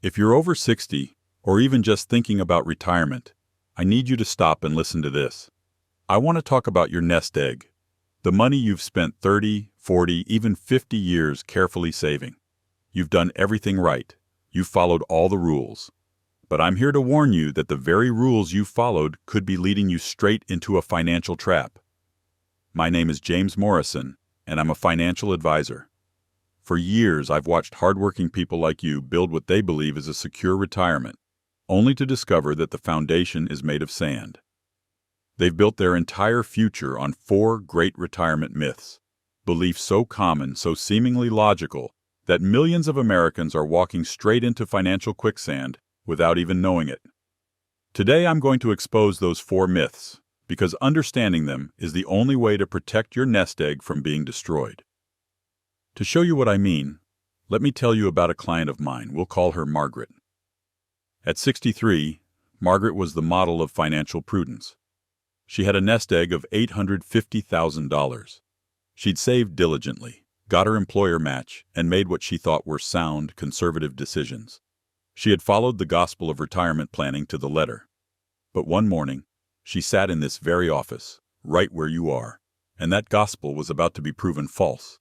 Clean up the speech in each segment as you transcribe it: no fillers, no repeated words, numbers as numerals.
If you're over 60, or even just thinking about retirement, I need you to stop and listen to this. I want to talk about your nest egg, the money you've spent 30, 40, even 50 years carefully saving. You've done everything right. You've followed all the rules. But I'm here to warn you that the very rules you followed could be leading you straight into a financial trap. My name is James Morrison, and I'm a financial advisor. For years, I've watched hardworking people like you build what they believe is a secure retirement, only to discover that the foundation is made of sand. They've built their entire future on 4 great retirement myths, beliefs so common, so seemingly logical, that millions of Americans are walking straight into financial quicksand without even knowing it. Today, I'm going to expose those 4 myths, because understanding them is the only way to protect your nest egg from being destroyed. To show you what I mean, let me tell you about a client of mine. We'll call her Margaret. At 63, Margaret was the model of financial prudence. She had a nest egg of $850,000. She'd saved diligently, got her employer match, and made what she thought were sound, conservative decisions. She had followed the gospel of retirement planning to the letter. But one morning, she sat in this very office, right where you are, and that gospel was about to be proven false.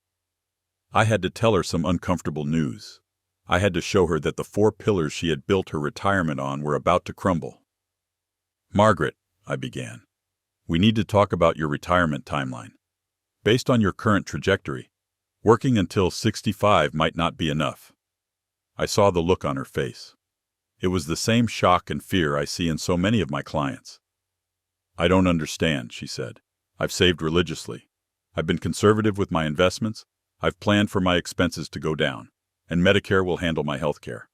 I had to tell her some uncomfortable news. I had to show her that the 4 pillars she had built her retirement on were about to crumble. "Margaret," I began, "we need to talk about your retirement timeline. Based on your current trajectory, working until 65 might not be enough." I saw the look on her face. It was the same shock and fear I see in so many of my clients. "I don't understand," she said. "I've saved religiously. I've been conservative with my investments. I've planned for my expenses to go down, and Medicare will handle my health care.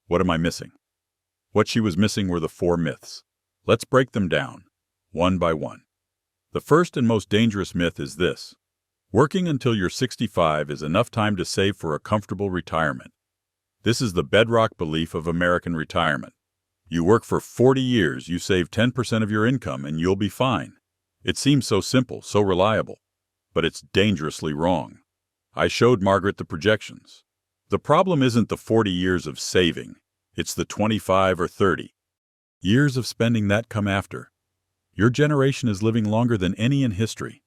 What am I missing?" What she was missing were the 4 myths. Let's break them down, one by one. The first and most dangerous myth is this: working until you're 65 is enough time to save for a comfortable retirement. This is the bedrock belief of American retirement. You work for 40 years, you save 10% of your income, and you'll be fine. It seems so simple, so reliable, but it's dangerously wrong. I showed Margaret the projections. The problem isn't the 40 years of saving, it's the 25 or 30 years of spending that come after. Your generation is living longer than any in history.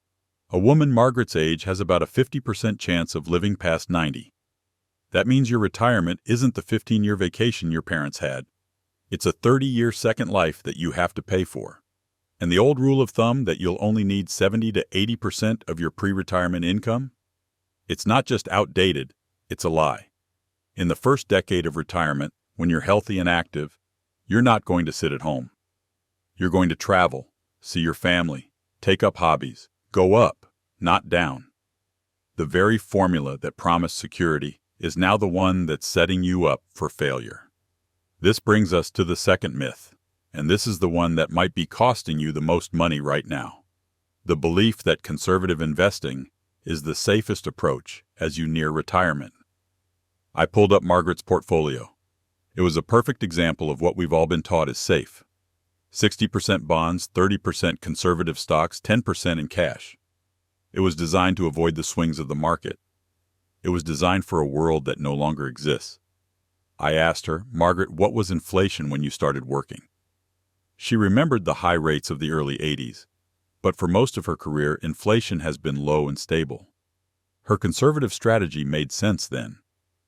A woman Margaret's age has about a 50% chance of living past 90. That means your retirement isn't the 15-year vacation your parents had. It's a 30-year second life that you have to pay for. And the old rule of thumb that you'll only need 70 to 80% of your pre-retirement income? It's not just outdated, it's a lie. In the first decade of retirement, when you're healthy and active, you're not going to sit at home. You're going to travel, see your family, take up hobbies, go up, not down. The very formula that promised security is now the one that's setting you up for failure. This brings us to the second myth, and this is the one that might be costing you the most money right now. The belief that conservative investing is the safest approach as you near retirement. I pulled up Margaret's portfolio. It was a perfect example of what we've all been taught is safe. 60% bonds, 30% conservative stocks, 10% in cash. It was designed to avoid the swings of the market. It was designed for a world that no longer exists. I asked her, "Margaret, what was inflation when you started working?" She remembered the high rates of the early 80s. But for most of her career, inflation has been low and stable. Her conservative strategy made sense then.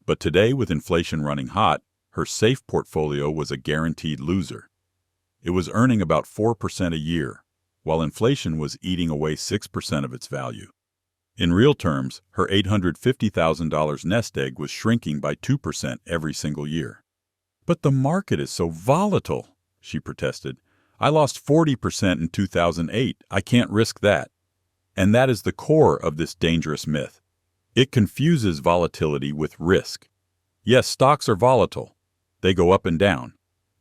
But today, with inflation running hot, her safe portfolio was a guaranteed loser. It was earning about 4% a year, while inflation was eating away 6% of its value. In real terms, her $850,000 nest egg was shrinking by 2% every single year. "But the market is so volatile," she protested. "I lost 40% in 2008. I can't risk that." And that is the core of this dangerous myth. It confuses volatility with risk. Yes, stocks are volatile. They go up and down.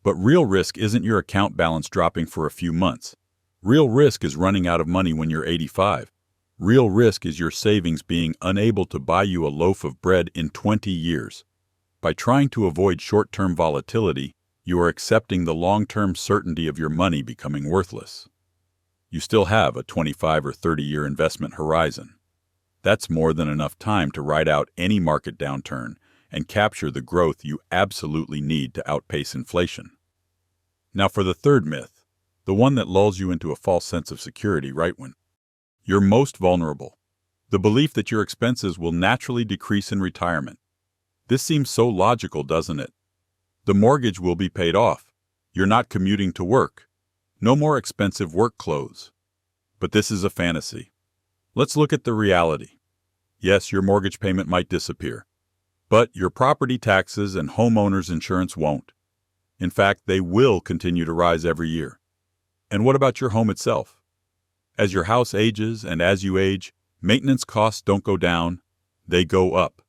But real risk isn't your account balance dropping for a few months. Real risk is running out of money when you're 85. Real risk is your savings being unable to buy you a loaf of bread in 20 years. By trying to avoid short-term volatility, you are accepting the long-term certainty of your money becoming worthless. You still have a 25 or 30-year investment horizon. That's more than enough time to ride out any market downturn and capture the growth you absolutely need to outpace inflation. Now for the third myth, the one that lulls you into a false sense of security right when you're most vulnerable. The belief that your expenses will naturally decrease in retirement. This seems so logical, doesn't it? The mortgage will be paid off. You're not commuting to work. No more expensive work clothes. But this is a fantasy. Let's look at the reality. Yes, your mortgage payment might disappear, but your property taxes and homeowners insurance won't. In fact, they will continue to rise every year. And what about your home itself? As your house ages and as you age, maintenance costs don't go down, they go up.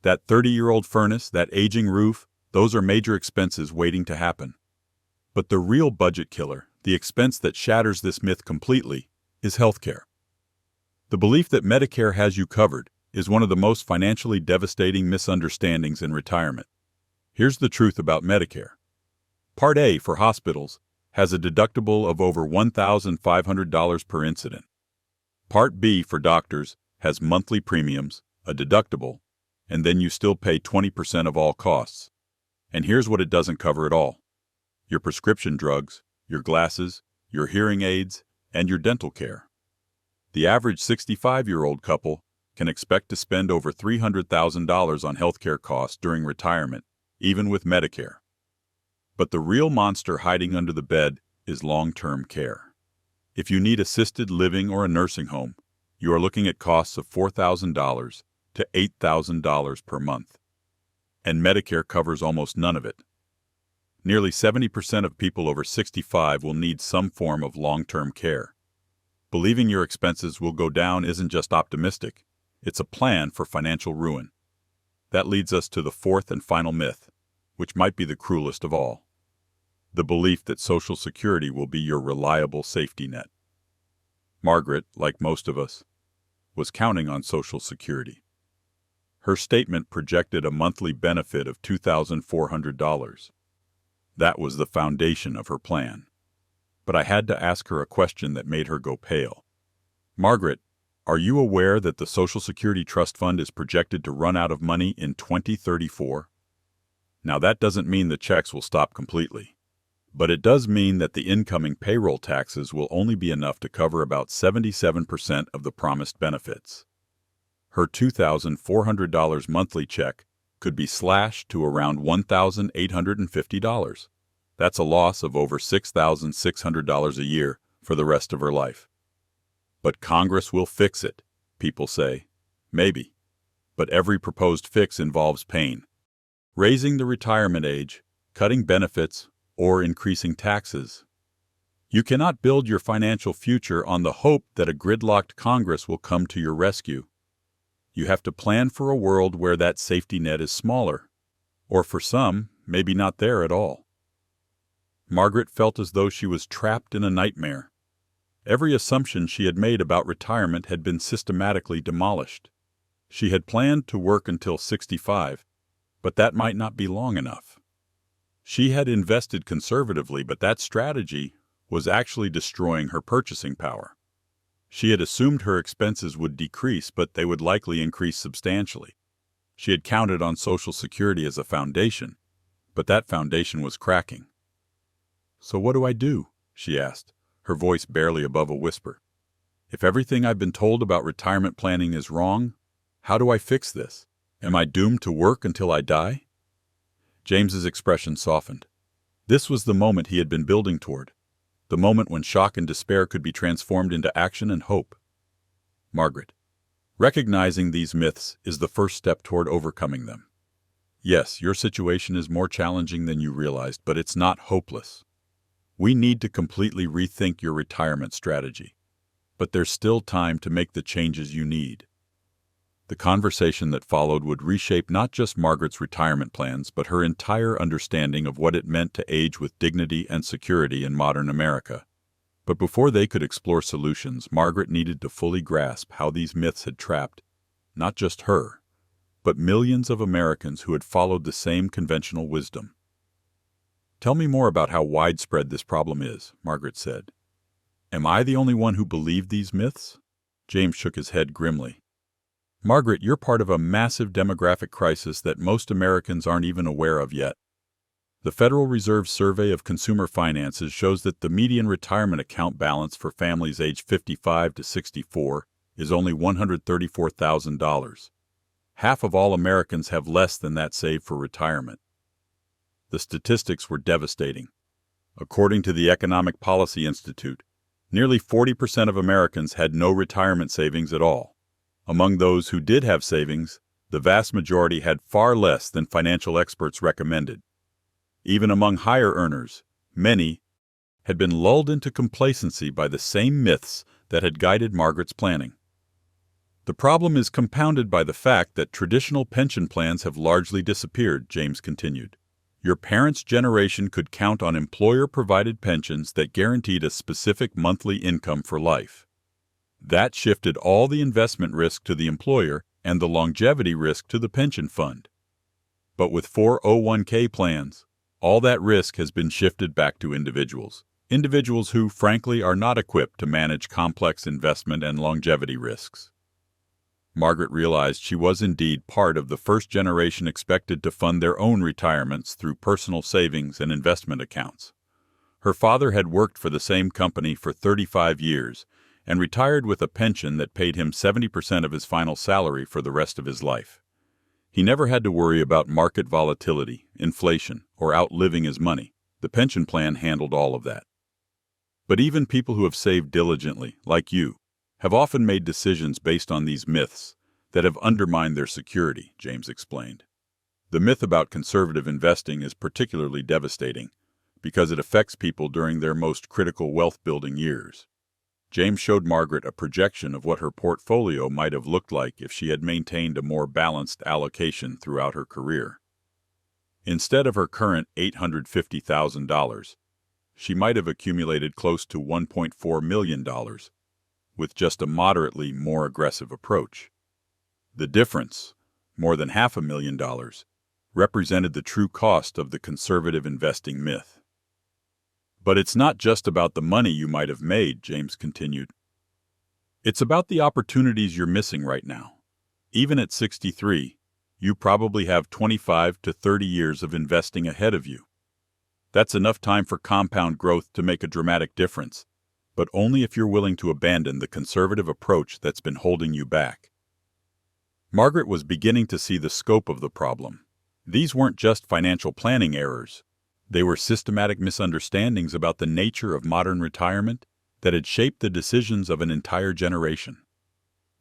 That 30-year-old furnace, that aging roof, those are major expenses waiting to happen. But the real budget killer, the expense that shatters this myth completely, is healthcare. The belief that Medicare has you covered is one of the most financially devastating misunderstandings in retirement. Here's the truth about Medicare. Part A, for hospitals, has a deductible of over $1,500 per incident. Part B, for doctors, has monthly premiums, a deductible, and then you still pay 20% of all costs. And here's what it doesn't cover at all: your prescription drugs, your glasses, your hearing aids, and your dental care. The average 65-year-old couple can expect to spend over $300,000 on healthcare costs during retirement, even with Medicare. But the real monster hiding under the bed is long-term care. If you need assisted living or a nursing home, you are looking at costs of $4,000 to $8,000 per month. And Medicare covers almost none of it. Nearly 70% of people over 65 will need some form of long-term care. Believing your expenses will go down isn't just optimistic, it's a plan for financial ruin. That leads us to the fourth and final myth, which might be the cruelest of all: the belief that Social Security will be your reliable safety net. Margaret, like most of us, was counting on Social Security. Her statement projected a monthly benefit of $2,400. That was the foundation of her plan. But I had to ask her a question that made her go pale. Margaret, are you aware that the Social Security Trust Fund is projected to run out of money in 2034? Now that doesn't mean the checks will stop completely, but it does mean that the incoming payroll taxes will only be enough to cover about 77% of the promised benefits. Her $2,400 monthly check could be slashed to around $1,850. That's a loss of over $6,600 a year for the rest of her life. But Congress will fix it, people say. Maybe. But every proposed fix involves pain. Raising the retirement age, cutting benefits, or increasing taxes. You cannot build your financial future on the hope that a gridlocked Congress will come to your rescue. You have to plan for a world where that safety net is smaller, or for some, maybe not there at all. Margaret felt as though she was trapped in a nightmare. Every assumption she had made about retirement had been systematically demolished. She had planned to work until 65, but that might not be long enough. She had invested conservatively, but that strategy was actually destroying her purchasing power. She had assumed her expenses would decrease, but they would likely increase substantially. She had counted on Social Security as a foundation, but that foundation was cracking. "So what do I do?" she asked, her voice barely above a whisper. "If everything I've been told about retirement planning is wrong, how do I fix this? Am I doomed to work until I die?" James's expression softened. This was the moment he had been building toward, the moment when shock and despair could be transformed into action and hope. "Margaret, recognizing these myths is the first step toward overcoming them. Yes, your situation is more challenging than you realized, but it's not hopeless. We need to completely rethink your retirement strategy, but there's still time to make the changes you need." The conversation that followed would reshape not just Margaret's retirement plans, but her entire understanding of what it meant to age with dignity and security in modern America. But before they could explore solutions, Margaret needed to fully grasp how these myths had trapped not just her, but millions of Americans who had followed the same conventional wisdom. "Tell me more about how widespread this problem is," Margaret said. "Am I the only one who believed these myths?" James shook his head grimly. Margaret, you're part of a massive demographic crisis that most Americans aren't even aware of yet. The Federal Reserve Survey of Consumer Finances shows that the median retirement account balance for families aged 55 to 64 is only $134,000. Half of all Americans have less than that saved for retirement. The statistics were devastating. According to the Economic Policy Institute, nearly 40% of Americans had no retirement savings at all. Among those who did have savings, the vast majority had far less than financial experts recommended. Even among higher earners, many had been lulled into complacency by the same myths that had guided Margaret's planning. The problem is compounded by the fact that traditional pension plans have largely disappeared, James continued. Your parents' generation could count on employer-provided pensions that guaranteed a specific monthly income for life. That shifted all the investment risk to the employer and the longevity risk to the pension fund. But with 401k plans, all that risk has been shifted back to individuals who, frankly, are not equipped to manage complex investment and longevity risks. Margaret realized she was indeed part of the first generation expected to fund their own retirements through personal savings and investment accounts. Her father had worked for the same company for 35 years and retired with a pension that paid him 70% of his final salary for the rest of his life. He never had to worry about market volatility, inflation, or outliving his money. The pension plan handled all of that. But even people who have saved diligently, like you, have often made decisions based on these myths that have undermined their security, James explained. The myth about conservative investing is particularly devastating because it affects people during their most critical wealth-building years. James showed Margaret a projection of what her portfolio might have looked like if she had maintained a more balanced allocation throughout her career. Instead of her current $850,000, she might have accumulated close to $1.4 million, with just a moderately more aggressive approach. The difference, more than $500,000, represented the true cost of the conservative investing myth. But it's not just about the money you might have made, James continued. It's about the opportunities you're missing right now. Even at 63, you probably have 25 to 30 years of investing ahead of you. That's enough time for compound growth to make a dramatic difference, but only if you're willing to abandon the conservative approach that's been holding you back. Margaret was beginning to see the scope of the problem. These weren't just financial planning errors. They were systematic misunderstandings about the nature of modern retirement that had shaped the decisions of an entire generation.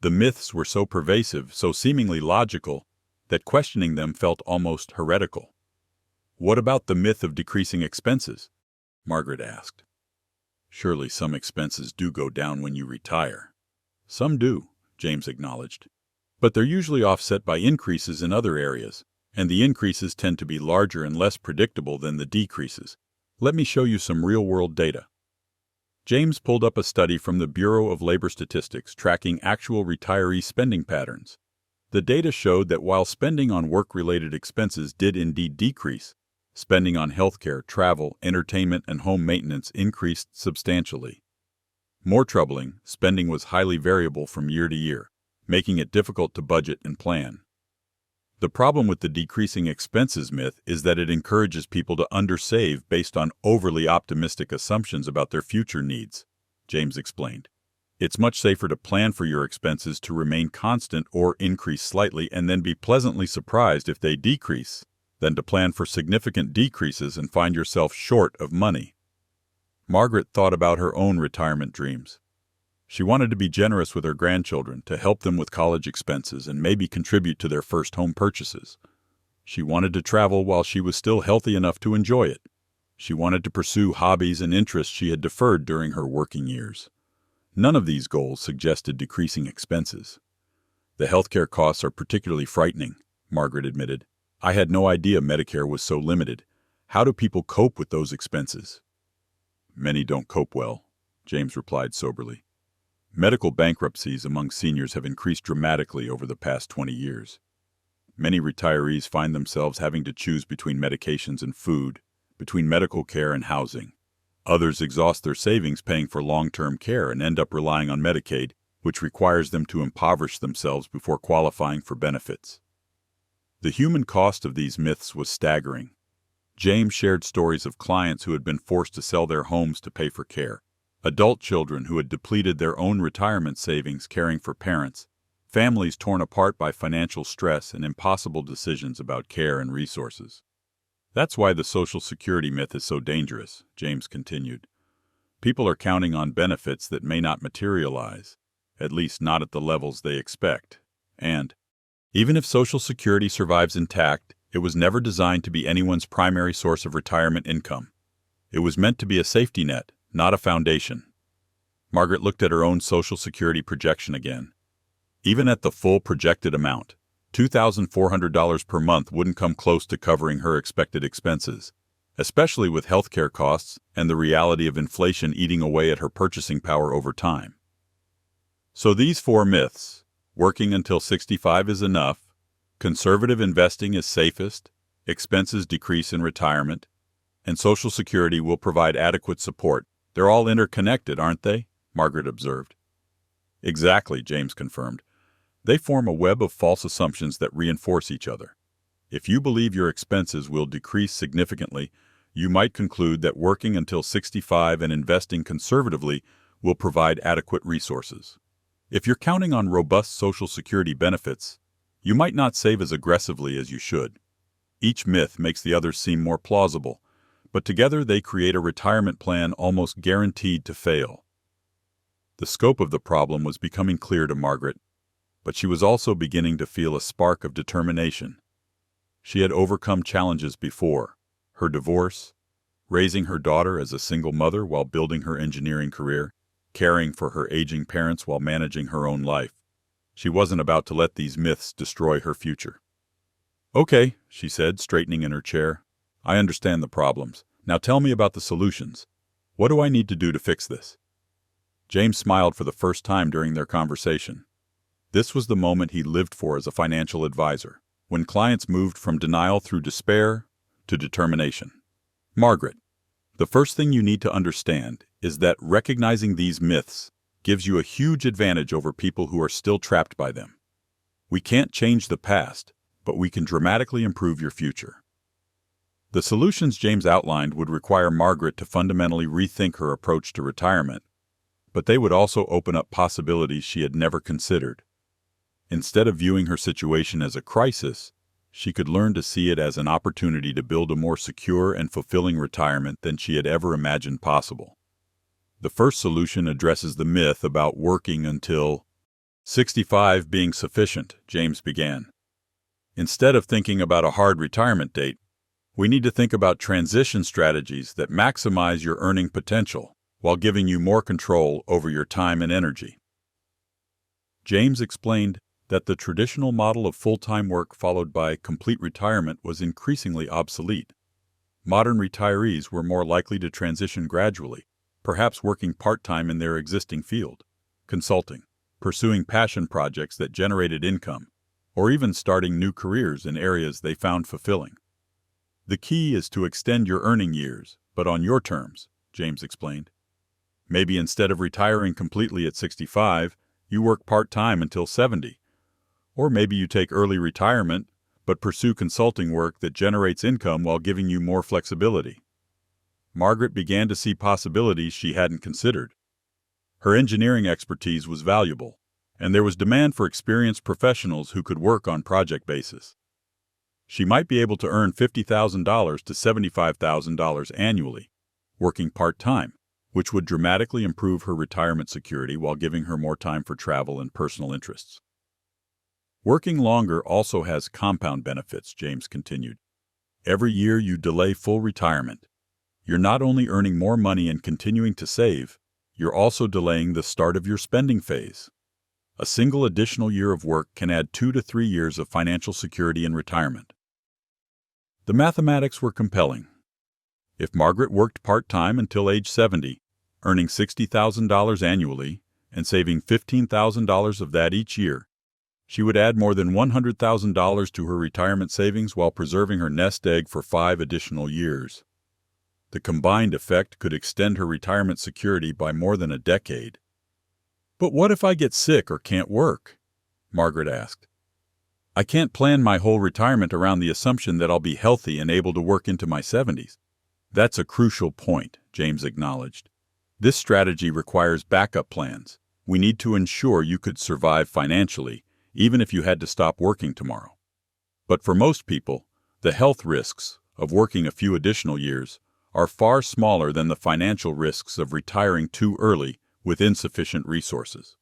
The myths were so pervasive, so seemingly logical, that questioning them felt almost heretical. "What about the myth of decreasing expenses?" Margaret asked. "Surely some expenses do go down when you retire." "Some do," James acknowledged. "But they're usually offset by increases in other areas, and the increases tend to be larger and less predictable than the decreases. Let me show you some real-world data." James pulled up a study from the Bureau of Labor Statistics tracking actual retiree spending patterns. The data showed that while spending on work-related expenses did indeed decrease, spending on healthcare, travel, entertainment, and home maintenance increased substantially. More troubling, spending was highly variable from year to year, making it difficult to budget and plan. The problem with the decreasing expenses myth is that it encourages people to undersave based on overly optimistic assumptions about their future needs, James explained. It's much safer to plan for your expenses to remain constant or increase slightly and then be pleasantly surprised if they decrease, than to plan for significant decreases and find yourself short of money. Margaret thought about her own retirement dreams. She wanted to be generous with her grandchildren, to help them with college expenses and maybe contribute to their first home purchases. She wanted to travel while she was still healthy enough to enjoy it. She wanted to pursue hobbies and interests she had deferred during her working years. None of these goals suggested decreasing expenses. "The healthcare costs are particularly frightening," Margaret admitted. "I had no idea Medicare was so limited. How do people cope with those expenses?" "Many don't cope well," James replied soberly. Medical bankruptcies among seniors have increased dramatically over the past 20 years. Many retirees find themselves having to choose between medications and food, between medical care and housing. Others exhaust their savings paying for long-term care and end up relying on Medicaid, which requires them to impoverish themselves before qualifying for benefits. The human cost of these myths was staggering. James shared stories of clients who had been forced to sell their homes to pay for care, adult children who had depleted their own retirement savings caring for parents, families torn apart by financial stress and impossible decisions about care and resources. That's why the Social Security myth is so dangerous, James continued. People are counting on benefits that may not materialize, at least not at the levels they expect. And, even if Social Security survives intact, it was never designed to be anyone's primary source of retirement income. It was meant to be a safety net, not a foundation. Margaret looked at her own Social Security projection again. Even at the full projected amount, $2,400 per month wouldn't come close to covering her expected expenses, especially with healthcare costs and the reality of inflation eating away at her purchasing power over time. So these four myths, working until 65 is enough, conservative investing is safest, expenses decrease in retirement, and Social Security will provide adequate support. They're all interconnected, aren't they? Margaret observed. Exactly, James confirmed. They form a web of false assumptions that reinforce each other. If you believe your expenses will decrease significantly, you might conclude that working until 65 and investing conservatively will provide adequate resources. If you're counting on robust Social Security benefits, you might not save as aggressively as you should. Each myth makes the others seem more plausible, but together they create a retirement plan almost guaranteed to fail. The scope of the problem was becoming clear to Margaret, but she was also beginning to feel a spark of determination. She had overcome challenges before: her divorce, raising her daughter as a single mother while building her engineering career, caring for her aging parents while managing her own life. She wasn't about to let these myths destroy her future. Okay, she said, straightening in her chair. I understand the problems. Now tell me about the solutions. What do I need to do to fix this? James smiled for the first time during their conversation. This was the moment he lived for as a financial advisor, when clients moved from denial through despair to determination. Margaret, the first thing you need to understand is that recognizing these myths gives you a huge advantage over people who are still trapped by them. We can't change the past, but we can dramatically improve your future. The solutions James outlined would require Margaret to fundamentally rethink her approach to retirement, but they would also open up possibilities she had never considered. Instead of viewing her situation as a crisis, she could learn to see it as an opportunity to build a more secure and fulfilling retirement than she had ever imagined possible. The first solution addresses the myth about working until 65 being sufficient, James began. Instead of thinking about a hard retirement date, we need to think about transition strategies that maximize your earning potential while giving you more control over your time and energy. James explained that the traditional model of full-time work followed by complete retirement was increasingly obsolete. Modern retirees were more likely to transition gradually, perhaps working part-time in their existing field, consulting, pursuing passion projects that generated income, or even starting new careers in areas they found fulfilling. The key is to extend your earning years, but on your terms, James explained. Maybe instead of retiring completely at 65, you work part-time until 70. Or maybe you take early retirement, but pursue consulting work that generates income while giving you more flexibility. Margaret began to see possibilities she hadn't considered. Her engineering expertise was valuable, and there was demand for experienced professionals who could work on project basis. She might be able to earn $50,000 to $75,000 annually, working part-time, which would dramatically improve her retirement security while giving her more time for travel and personal interests. Working longer also has compound benefits, James continued. Every year you delay full retirement, you're not only earning more money and continuing to save, you're also delaying the start of your spending phase. A single additional year of work can add 2 to 3 years of financial security in retirement. The mathematics were compelling. If Margaret worked part-time until age 70, earning $60,000 annually and saving $15,000 of that each year, she would add more than $100,000 to her retirement savings while preserving her nest egg for 5 additional years. The combined effect could extend her retirement security by more than a decade. But what if I get sick or can't work? Margaret asked. I can't plan my whole retirement around the assumption that I'll be healthy and able to work into my 70s. That's a crucial point, James acknowledged. This strategy requires backup plans. We need to ensure you could survive financially, even if you had to stop working tomorrow. But for most people, the health risks of working a few additional years are far smaller than the financial risks of retiring too early with insufficient resources.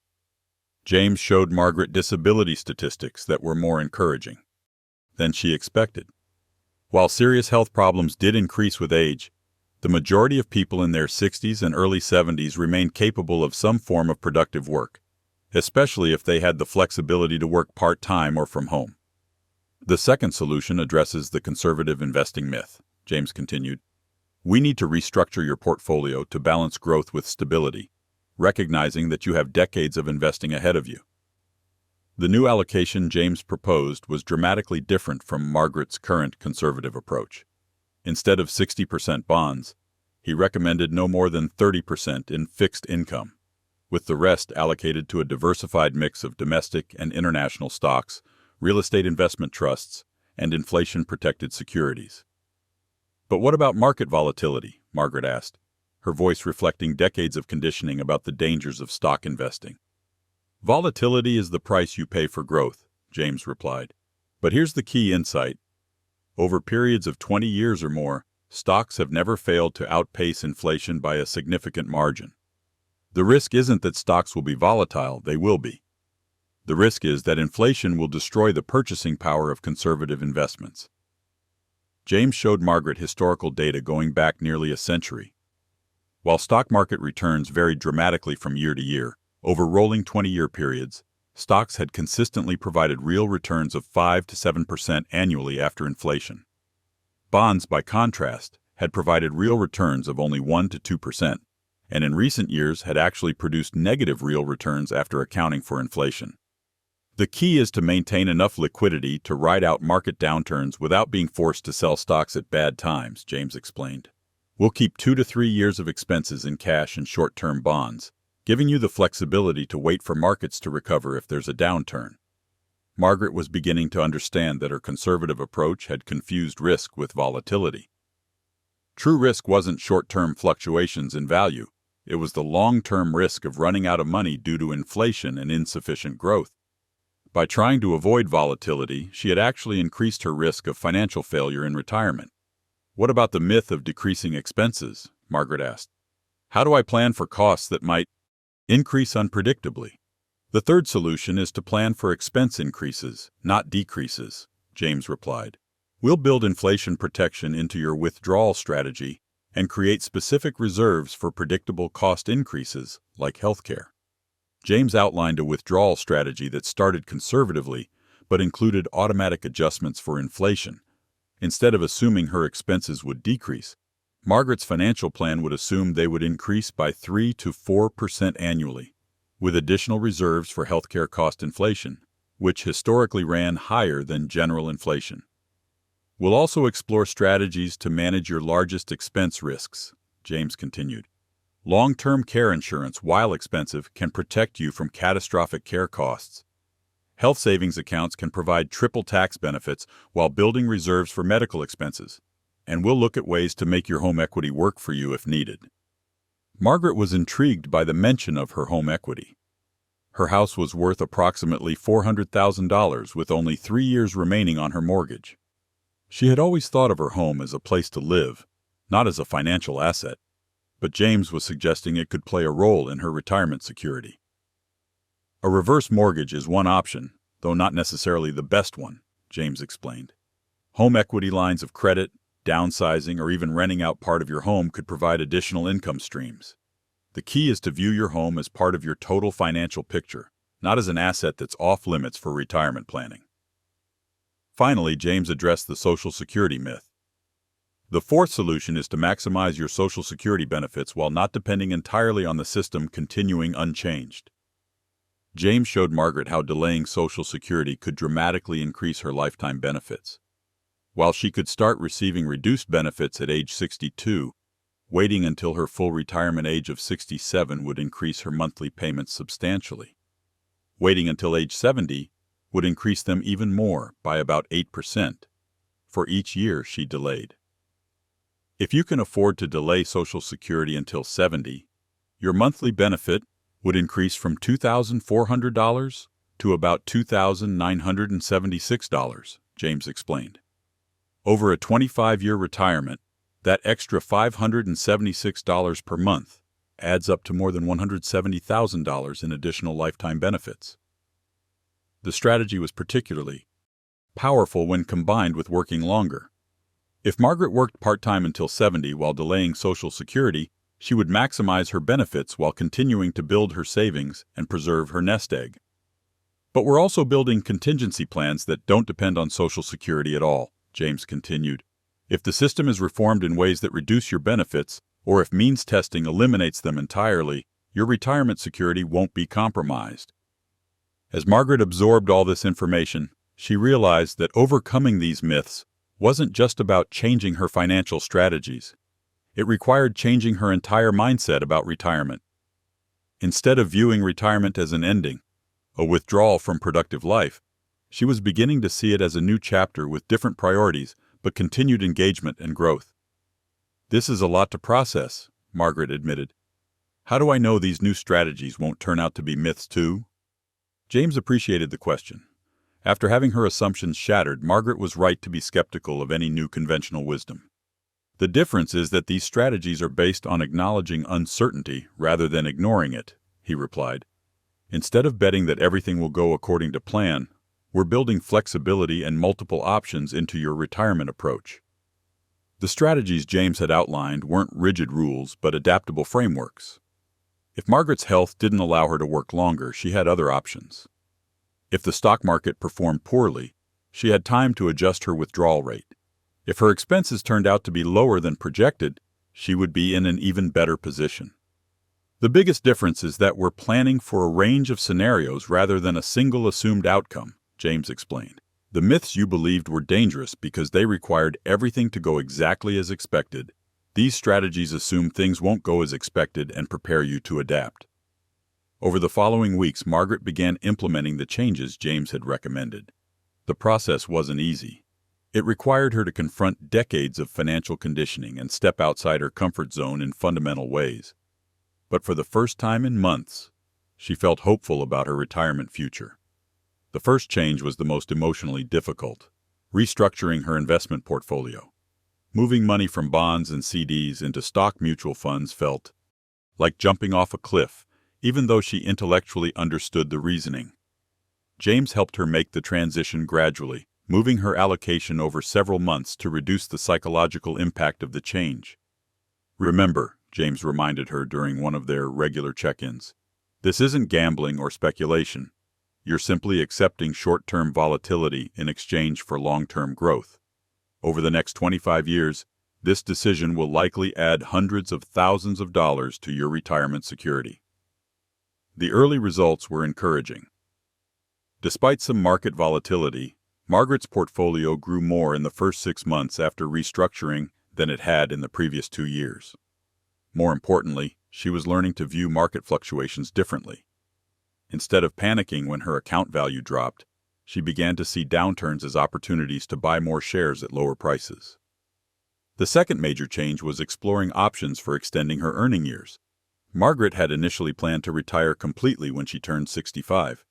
James showed Margaret disability statistics that were more encouraging than she expected. While serious health problems did increase with age, the majority of people in their 60s and early 70s remained capable of some form of productive work, especially if they had the flexibility to work part-time or from home. The second solution addresses the conservative investing myth, James continued. We need to restructure your portfolio to balance growth with stability, recognizing that you have decades of investing ahead of you. The new allocation James proposed was dramatically different from Margaret's current conservative approach. Instead of 60% bonds, he recommended no more than 30% in fixed income, with the rest allocated to a diversified mix of domestic and international stocks, real estate investment trusts, and inflation-protected securities. But what about market volatility? Margaret asked, her voice reflecting decades of conditioning about the dangers of stock investing. Volatility is the price you pay for growth, James replied. But here's the key insight. Over periods of 20 years or more, stocks have never failed to outpace inflation by a significant margin. The risk isn't that stocks will be volatile, they will be. The risk is that inflation will destroy the purchasing power of conservative investments. James showed Margaret historical data going back nearly a century. While stock market returns varied dramatically from year to year, over rolling 20-year periods, stocks had consistently provided real returns of 5 to 7% annually after inflation. Bonds, by contrast, had provided real returns of only 1 to 2%, and in recent years had actually produced negative real returns after accounting for inflation. The key is to maintain enough liquidity to ride out market downturns without being forced to sell stocks at bad times, James explained. We'll keep 2 to 3 years of expenses in cash and short-term bonds, giving you the flexibility to wait for markets to recover if there's a downturn. Margaret was beginning to understand that her conservative approach had confused risk with volatility. True risk wasn't short-term fluctuations in value. It was the long-term risk of running out of money due to inflation and insufficient growth. By trying to avoid volatility, she had actually increased her risk of financial failure in retirement. What about the myth of decreasing expenses? Margaret asked. How do I plan for costs that might increase unpredictably? The third solution is to plan for expense increases, not decreases, James replied. We'll build inflation protection into your withdrawal strategy and create specific reserves for predictable cost increases, like healthcare. James outlined a withdrawal strategy that started conservatively but included automatic adjustments for inflation. Instead of assuming her expenses would decrease, Margaret's financial plan would assume they would increase by 3 to 4% annually, with additional reserves for healthcare cost inflation, which historically ran higher than general inflation. We'll also explore strategies to manage your largest expense risks, James continued. Long-term care insurance, while expensive, can protect you from catastrophic care costs. Health savings accounts can provide triple tax benefits while building reserves for medical expenses, and we'll look at ways to make your home equity work for you if needed. Margaret was intrigued by the mention of her home equity. Her house was worth approximately $400,000 with only 3 years remaining on her mortgage. She had always thought of her home as a place to live, not as a financial asset, but James was suggesting it could play a role in her retirement security. A reverse mortgage is one option, though not necessarily the best one, James explained. Home equity lines of credit, downsizing, or even renting out part of your home could provide additional income streams. The key is to view your home as part of your total financial picture, not as an asset that's off limits for retirement planning. Finally, James addressed the Social Security myth. The fourth solution is to maximize your Social Security benefits while not depending entirely on the system continuing unchanged. James showed Margaret how delaying Social Security could dramatically increase her lifetime benefits. While she could start receiving reduced benefits at age 62, Waiting until her full retirement age of 67 would increase her monthly payments substantially. Waiting until age 70 would increase them even more, by about 8%, for each year she delayed. If you can afford to delay Social Security until 70, your monthly benefit would increase from $2,400 to about $2,976, James explained. Over a 25-year retirement, that extra $576 per month adds up to more than $170,000 in additional lifetime benefits. The strategy was particularly powerful when combined with working longer. If Margaret worked part-time until 70 while delaying Social Security, she would maximize her benefits while continuing to build her savings and preserve her nest egg. But we're also building contingency plans that don't depend on Social Security at all, James continued. If the system is reformed in ways that reduce your benefits, or if means testing eliminates them entirely, your retirement security won't be compromised. As Margaret absorbed all this information, she realized that overcoming these myths wasn't just about changing her financial strategies. It required changing her entire mindset about retirement. Instead of viewing retirement as an ending, a withdrawal from productive life, she was beginning to see it as a new chapter with different priorities but continued engagement and growth. "This is a lot to process," Margaret admitted. "How do I know these new strategies won't turn out to be myths too?" James appreciated the question. After having her assumptions shattered, Margaret was right to be skeptical of any new conventional wisdom. The difference is that these strategies are based on acknowledging uncertainty rather than ignoring it, he replied. Instead of betting that everything will go according to plan, we're building flexibility and multiple options into your retirement approach. The strategies James had outlined weren't rigid rules but adaptable frameworks. If Margaret's health didn't allow her to work longer, she had other options. If the stock market performed poorly, she had time to adjust her withdrawal rate. If her expenses turned out to be lower than projected, she would be in an even better position. The biggest difference is that we're planning for a range of scenarios rather than a single assumed outcome, James explained. The myths you believed were dangerous because they required everything to go exactly as expected. These strategies assume things won't go as expected and prepare you to adapt. Over the following weeks, Margaret began implementing the changes James had recommended. The process wasn't easy. It required her to confront decades of financial conditioning and step outside her comfort zone in fundamental ways. But for the first time in months, she felt hopeful about her retirement future. The first change was the most emotionally difficult: restructuring her investment portfolio. Moving money from bonds and CDs into stock mutual funds felt like jumping off a cliff, even though she intellectually understood the reasoning. James helped her make the transition gradually, moving her allocation over several months to reduce the psychological impact of the change. "Remember," James reminded her during one of their regular check-ins, "this isn't gambling or speculation. You're simply accepting short-term volatility in exchange for long-term growth. Over the next 25 years, this decision will likely add hundreds of thousands of dollars to your retirement security." The early results were encouraging. Despite some market volatility, Margaret's portfolio grew more in the first 6 months after restructuring than it had in the previous 2 years. More importantly, she was learning to view market fluctuations differently. Instead of panicking when her account value dropped, she began to see downturns as opportunities to buy more shares at lower prices. The second major change was exploring options for extending her earning years. Margaret had initially planned to retire completely when she turned 65,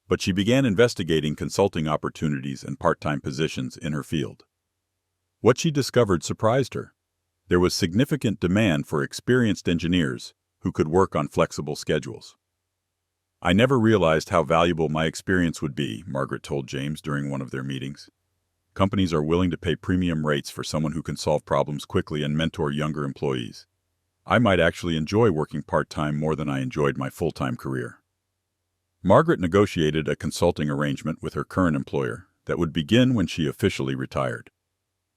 but she began investigating consulting opportunities and part-time positions in her field. What she discovered surprised her. There was significant demand for experienced engineers who could work on flexible schedules. "I never realized how valuable my experience would be," Margaret told James during one of their meetings. "Companies are willing to pay premium rates for someone who can solve problems quickly and mentor younger employees. I might actually enjoy working part-time more than I enjoyed my full-time career." Margaret negotiated a consulting arrangement with her current employer that would begin when she officially retired.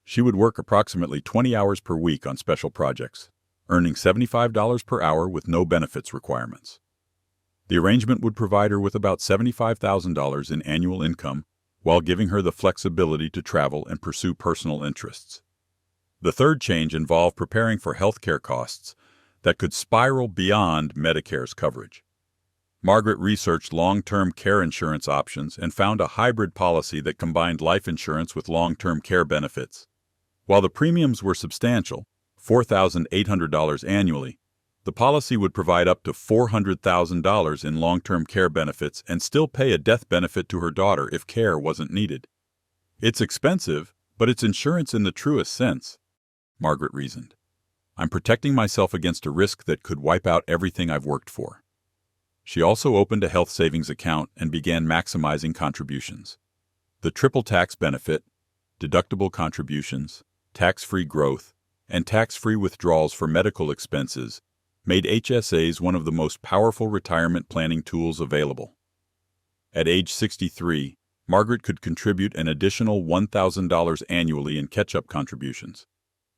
She would work approximately 20 hours per week on special projects, earning $75 per hour with no benefits requirements. The arrangement would provide her with about $75,000 in annual income while giving her the flexibility to travel and pursue personal interests. The third change involved preparing for healthcare costs that could spiral beyond Medicare's coverage. Margaret researched long-term care insurance options and found a hybrid policy that combined life insurance with long-term care benefits. While the premiums were substantial, $4,800 annually, the policy would provide up to $400,000 in long-term care benefits and still pay a death benefit to her daughter if care wasn't needed. It's expensive, but it's insurance in the truest sense, Margaret reasoned. I'm protecting myself against a risk that could wipe out everything I've worked for. She also opened a health savings account and began maximizing contributions. The triple tax benefit, deductible contributions, tax-free growth, and tax-free withdrawals for medical expenses made HSAs one of the most powerful retirement planning tools available. At age 63, Margaret could contribute an additional $1,000 annually in catch-up contributions.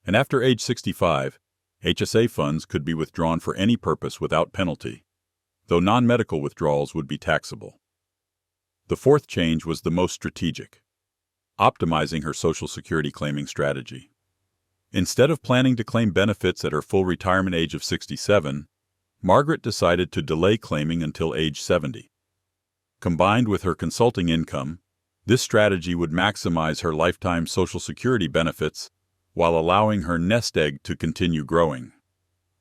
And after age 65, HSA funds could be withdrawn for any purpose without penalty, though non-medical withdrawals would be taxable. The fourth change was the most strategic: optimizing her Social Security claiming strategy. Instead of planning to claim benefits at her full retirement age of 67, Margaret decided to delay claiming until age 70. Combined with her consulting income, this strategy would maximize her lifetime Social Security benefits while allowing her nest egg to continue growing.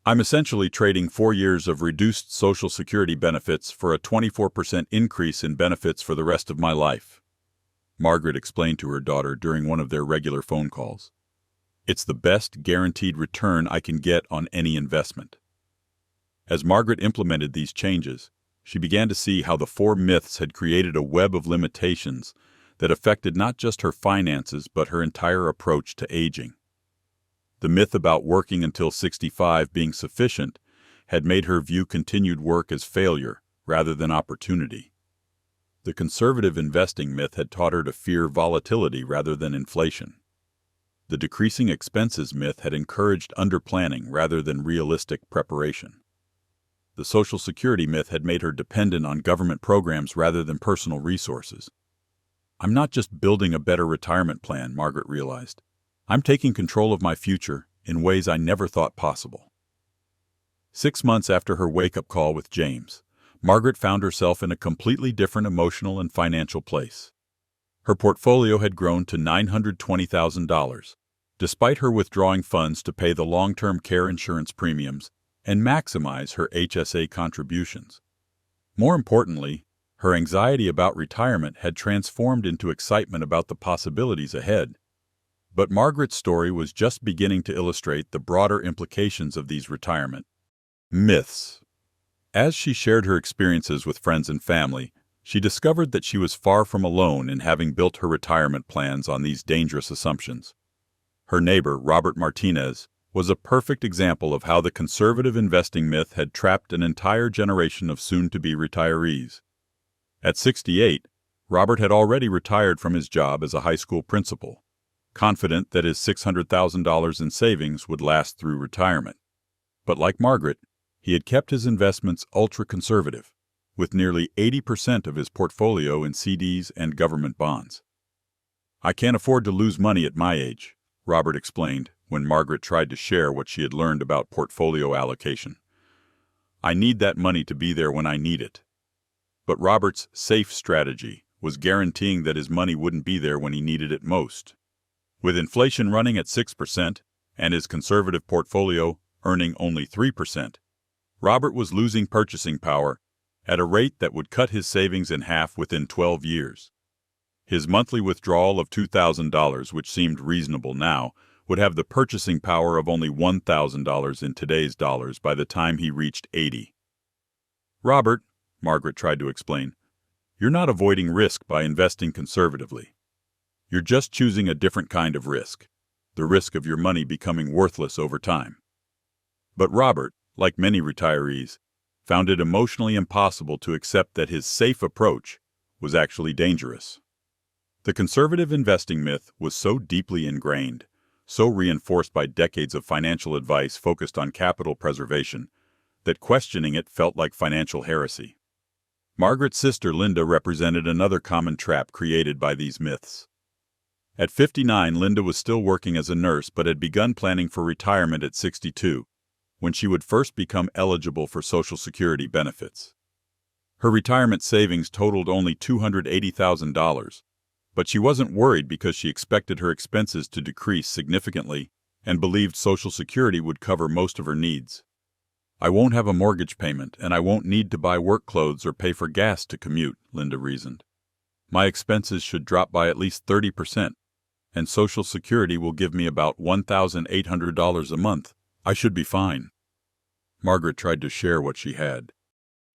I'm essentially trading 4 years of reduced Social Security benefits for a 24% increase in benefits for the rest of my life, Margaret explained to her daughter during one of their regular phone calls. It's the best guaranteed return I can get on any investment. As Margaret implemented these changes, she began to see how the four myths had created a web of limitations that affected not just her finances but her entire approach to aging. The myth about working until 65 being sufficient had made her view continued work as failure rather than opportunity. The conservative investing myth had taught her to fear volatility rather than inflation. The decreasing expenses myth had encouraged underplanning rather than realistic preparation. The Social Security myth had made her dependent on government programs rather than personal resources. I'm not just building a better retirement plan, Margaret realized. I'm taking control of my future in ways I never thought possible. 6 months after her wake-up call with James, Margaret found herself in a completely different emotional and financial place. Her portfolio had grown to $920,000, despite her withdrawing funds to pay the long-term care insurance premiums and maximize her HSA contributions. More importantly, her anxiety about retirement had transformed into excitement about the possibilities ahead. But Margaret's story was just beginning to illustrate the broader implications of these retirement myths. As she shared her experiences with friends and family, she discovered that she was far from alone in having built her retirement plans on these dangerous assumptions. Her neighbor, Robert Martinez, was a perfect example of how the conservative investing myth had trapped an entire generation of soon-to-be retirees. At 68, Robert had already retired from his job as a high school principal, confident that his $600,000 in savings would last through retirement. But like Margaret, he had kept his investments ultra-conservative, with nearly 80% of his portfolio in CDs and government bonds. I can't afford to lose money at my age, Robert explained when Margaret tried to share what she had learned about portfolio allocation. I need that money to be there when I need it. But Robert's safe strategy was guaranteeing that his money wouldn't be there when he needed it most. With inflation running at 6% and his conservative portfolio earning only 3%, Robert was losing purchasing power at a rate that would cut his savings in half within 12 years. His monthly withdrawal of $2,000, which seemed reasonable now, would have the purchasing power of only $1,000 in today's dollars by the time he reached 80. Robert, Margaret tried to explain, you're not avoiding risk by investing conservatively. You're just choosing a different kind of risk, the risk of your money becoming worthless over time. But Robert, like many retirees, found it emotionally impossible to accept that his safe approach was actually dangerous. The conservative investing myth was so deeply ingrained, so reinforced by decades of financial advice focused on capital preservation, that questioning it felt like financial heresy. Margaret's sister Linda represented another common trap created by these myths. At 59, Linda was still working as a nurse but had begun planning for retirement at 62, when she would first become eligible for Social Security benefits. Her retirement savings totaled only $280,000, but she wasn't worried because she expected her expenses to decrease significantly and believed Social Security would cover most of her needs. "I won't have a mortgage payment, and I won't need to buy work clothes or pay for gas to commute," Linda reasoned. "My expenses should drop by at least 30%, and Social Security will give me about $1,800 a month. I should be fine." Margaret tried to share what she had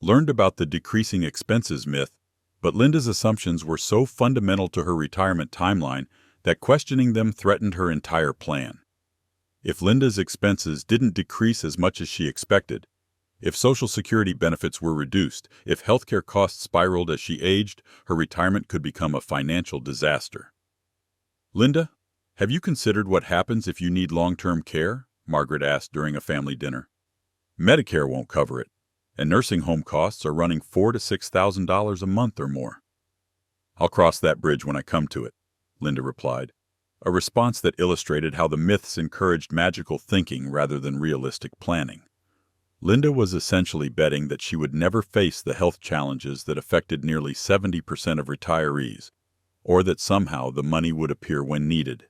learned about the decreasing expenses myth, but Linda's assumptions were so fundamental to her retirement timeline that questioning them threatened her entire plan. If Linda's expenses didn't decrease as much as she expected, if Social Security benefits were reduced, if healthcare costs spiraled as she aged, her retirement could become a financial disaster. "Linda, have you considered what happens if you need long-term care?" Margaret asked during a family dinner. "Medicare won't cover it, and nursing home costs are running $4,000 to $6,000 a month or more." "I'll cross that bridge when I come to it," Linda replied, a response that illustrated how the myths encouraged magical thinking rather than realistic planning. Linda was essentially betting that she would never face the health challenges that affected nearly 70% of retirees, or that somehow the money would appear when needed.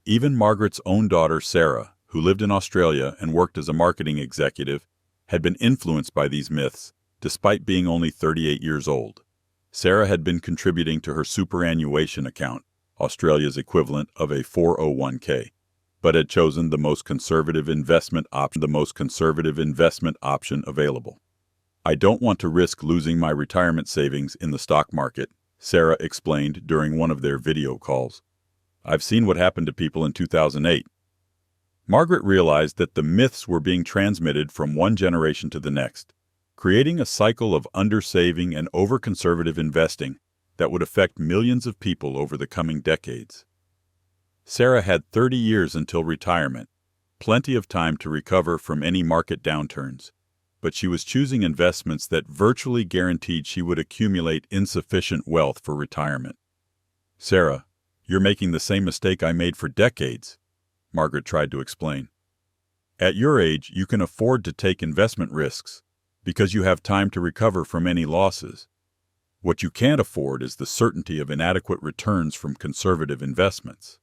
Even Margaret's own daughter, Sarah, who lived in Australia and worked as a marketing executive, had been influenced by these myths, despite being only 38 years old. Sarah had been contributing to her superannuation account, Australia's equivalent of a 401k, but had chosen the most conservative investment option available. "I don't want to risk losing my retirement savings in the stock market," Sarah explained during one of their video calls. "I've seen what happened to people in 2008. Margaret realized that the myths were being transmitted from one generation to the next, creating a cycle of undersaving and over-conservative investing that would affect millions of people over the coming decades. Sarah had 30 years until retirement, plenty of time to recover from any market downturns, but she was choosing investments that virtually guaranteed she would accumulate insufficient wealth for retirement. "Sarah, you're making the same mistake I made for decades," Margaret tried to explain. "At your age, you can afford to take investment risks because you have time to recover from any losses. What you can't afford is the certainty of inadequate returns from conservative investments."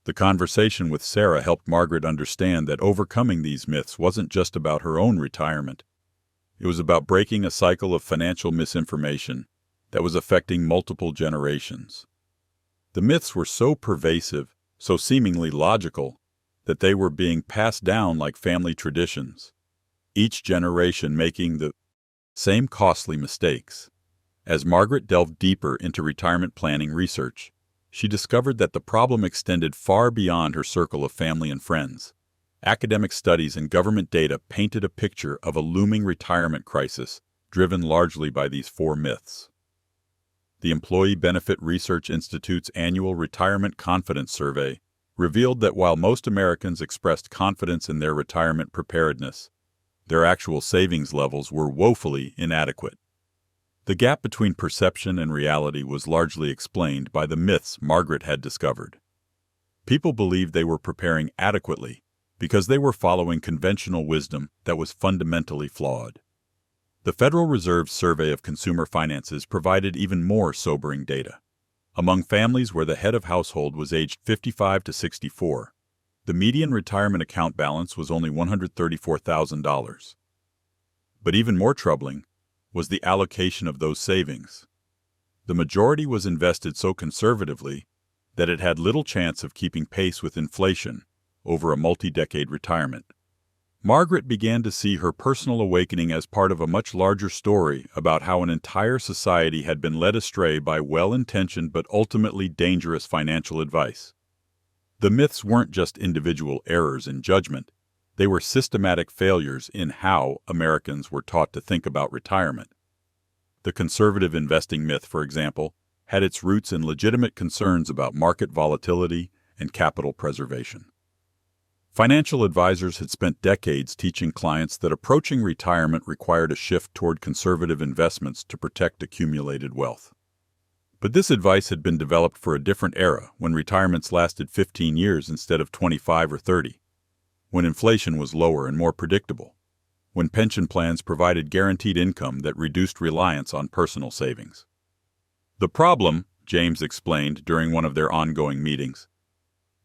The conversation with Sarah helped Margaret understand that overcoming these myths wasn't just about her own retirement. It was about breaking a cycle of financial misinformation that was affecting multiple generations. The myths were so pervasive, so seemingly logical, that they were being passed down like family traditions, each generation making the same costly mistakes. As Margaret delved deeper into retirement planning research, she discovered that the problem extended far beyond her circle of family and friends. Academic studies and government data painted a picture of a looming retirement crisis driven largely by these four myths. The Employee Benefit Research Institute's annual Retirement Confidence Survey revealed that while most Americans expressed confidence in their retirement preparedness, their actual savings levels were woefully inadequate. The gap between perception and reality was largely explained by the myths Margaret had discovered. People believed they were preparing adequately because they were following conventional wisdom that was fundamentally flawed. The Federal Reserve's Survey of Consumer Finances provided even more sobering data. Among families where the head of household was aged 55 to 64, the median retirement account balance was only $134,000. But even more troubling was the allocation of those savings. The majority was invested so conservatively that it had little chance of keeping pace with inflation over a multi-decade retirement. Margaret began to see her personal awakening as part of a much larger story about how an entire society had been led astray by well-intentioned but ultimately dangerous financial advice. The myths weren't just individual errors in judgment. They were systematic failures in how Americans were taught to think about retirement. The conservative investing myth, for example, had its roots in legitimate concerns about market volatility and capital preservation. Financial advisors had spent decades teaching clients that approaching retirement required a shift toward conservative investments to protect accumulated wealth. But this advice had been developed for a different era, when retirements lasted 15 years instead of 25 or 30, when inflation was lower and more predictable, when pension plans provided guaranteed income that reduced reliance on personal savings. The problem, James explained during one of their ongoing meetings,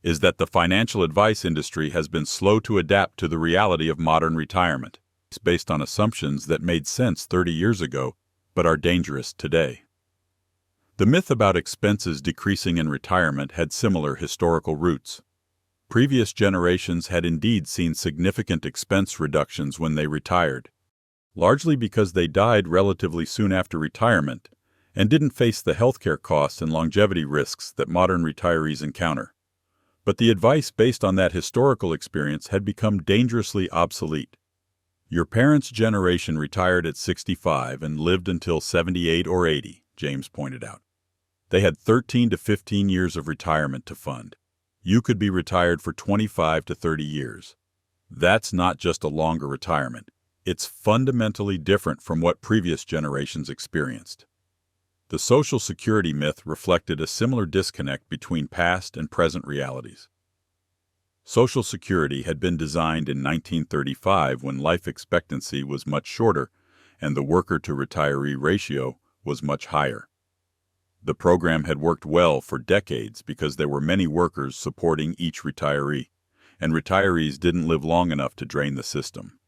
is that the financial advice industry has been slow to adapt to the reality of modern retirement. It's based on assumptions that made sense 30 years ago, but are dangerous today. The myth about expenses decreasing in retirement had similar historical roots. Previous generations had indeed seen significant expense reductions when they retired, largely because they died relatively soon after retirement and didn't face the healthcare costs and longevity risks that modern retirees encounter. But the advice based on that historical experience had become dangerously obsolete. Your parents' generation retired at 65 and lived until 78 or 80, James pointed out. They had 13 to 15 years of retirement to fund. You could be retired for 25 to 30 years. That's not just a longer retirement. It's fundamentally different from what previous generations experienced. The Social Security myth reflected a similar disconnect between past and present realities. Social Security had been designed in 1935 when life expectancy was much shorter and the worker-to-retiree ratio was much higher. The program had worked well for decades because there were many workers supporting each retiree, and retirees didn't live long enough to drain the system.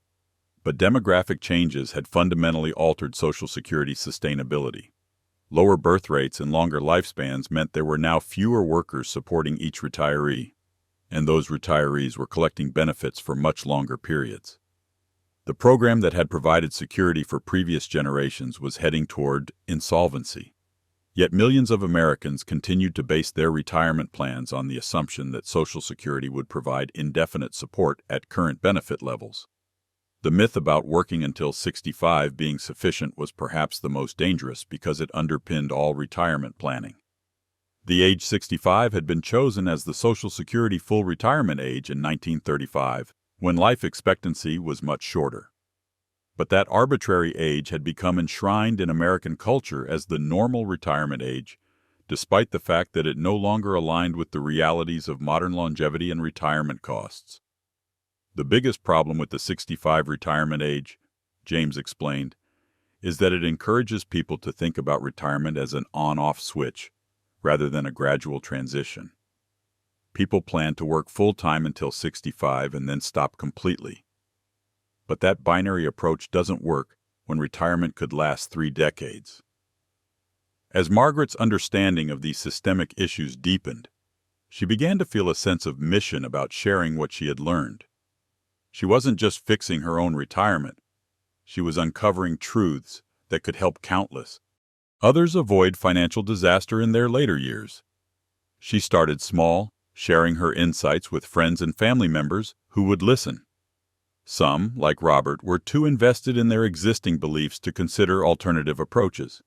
But demographic changes had fundamentally altered Social Security's sustainability. Lower birth rates and longer lifespans meant there were now fewer workers supporting each retiree, and those retirees were collecting benefits for much longer periods. The program that had provided security for previous generations was heading toward insolvency. Yet millions of Americans continued to base their retirement plans on the assumption that Social Security would provide indefinite support at current benefit levels. The myth about working until 65 being sufficient was perhaps the most dangerous because it underpinned all retirement planning. The age 65 had been chosen as the Social Security full retirement age in 1935, when life expectancy was much shorter. But that arbitrary age had become enshrined in American culture as the normal retirement age, despite the fact that it no longer aligned with the realities of modern longevity and retirement costs. The biggest problem with the 65 retirement age, James explained, is that it encourages people to think about retirement as an on-off switch, rather than a gradual transition. People plan to work full-time until 65 and then stop completely. But that binary approach doesn't work when retirement could last 3 decades. As Margaret's understanding of these systemic issues deepened, she began to feel a sense of mission about sharing what she had learned. She wasn't just fixing her own retirement. She was uncovering truths that could help countless others avoid financial disaster in their later years. She started small, sharing her insights with friends and family members who would listen. Some, like Robert, were too invested in their existing beliefs to consider alternative approaches.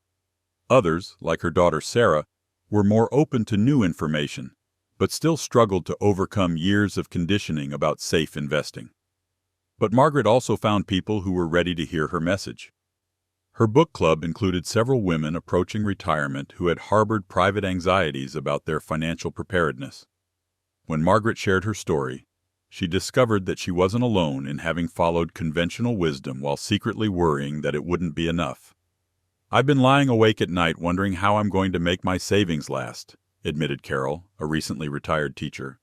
Others, like her daughter Sarah, were more open to new information, but still struggled to overcome years of conditioning about safe investing. But Margaret also found people who were ready to hear her message. Her book club included several women approaching retirement who had harbored private anxieties about their financial preparedness. When Margaret shared her story, she discovered that she wasn't alone in having followed conventional wisdom while secretly worrying that it wouldn't be enough. "I've been lying awake at night wondering how I'm going to make my savings last," admitted Carol, a recently retired teacher.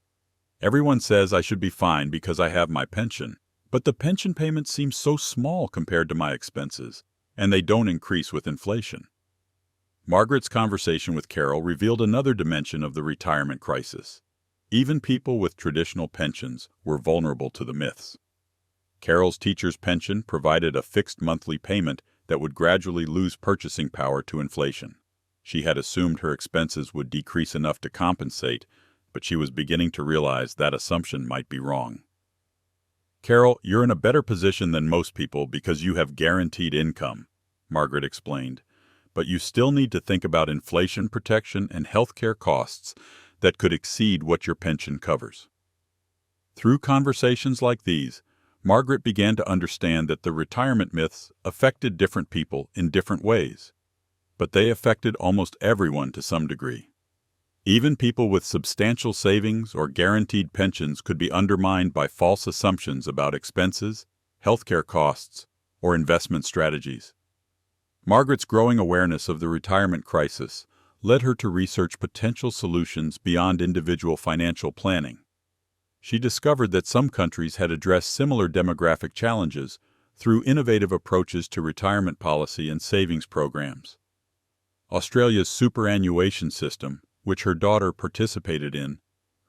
"Everyone says I should be fine because I have my pension, but the pension payments seem so small compared to my expenses, and they don't increase with inflation." Margaret's conversation with Carol revealed another dimension of the retirement crisis. Even people with traditional pensions were vulnerable to the myths. Carol's teacher's pension provided a fixed monthly payment that would gradually lose purchasing power to inflation. She had assumed her expenses would decrease enough to compensate, but she was beginning to realize that assumption might be wrong. "Carol, you're in a better position than most people because you have guaranteed income," Margaret explained, "but you still need to think about inflation protection and healthcare costs that could exceed what your pension covers." Through conversations like these, Margaret began to understand that the retirement myths affected different people in different ways. but they affected almost everyone to some degree. Even people with substantial savings or guaranteed pensions could be undermined by false assumptions about expenses, healthcare costs, or investment strategies. Margaret's growing awareness of the retirement crisis led her to research potential solutions beyond individual financial planning. She discovered that some countries had addressed similar demographic challenges through innovative approaches to retirement policy and savings programs. Australia's superannuation system, which her daughter participated in,